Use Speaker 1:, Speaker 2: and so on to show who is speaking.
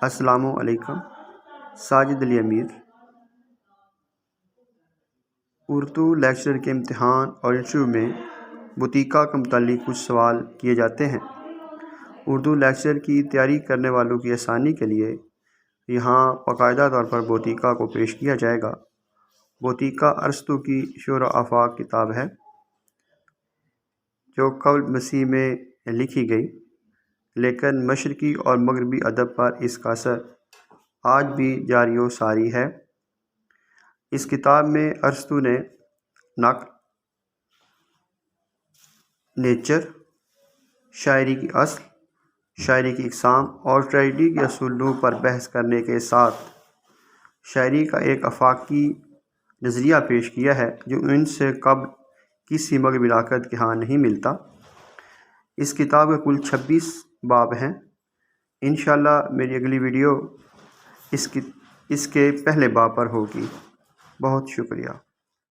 Speaker 1: السلام علیکم۔ ساجد علی امیر۔ اردو لیکچر کے امتحان اور انٹرویو میں بوتیکا کے متعلق کچھ سوال کیے جاتے ہیں۔ اردو لیکچر کی تیاری کرنے والوں کی آسانی کے لیے یہاں باقاعدہ طور پر بوتیکا کو پیش کیا جائے گا۔ بوتیکا ارسطو کی شعر و آفاق کتاب ہے جو قبل مسیح میں لکھی گئی، لیکن مشرقی اور مغربی ادب پر اس کا اثر آج بھی جاری و ساری ہے۔ اس کتاب میں ارسطو نے نقل، نیچر، شاعری کی اصل، شاعری کی اقسام اور ٹریجڈی کے اصولوں پر بحث کرنے کے ساتھ شاعری کا ایک آفاقی نظریہ پیش کیا ہے جو ان سے قبل کسی مغربی علاقت کے ہاں نہیں ملتا۔ اس کتاب کے کل 26 باب ہیں۔ انشاءاللہ میری اگلی ویڈیو اس کے پہلے باب پر ہوگی۔ بہت شکریہ۔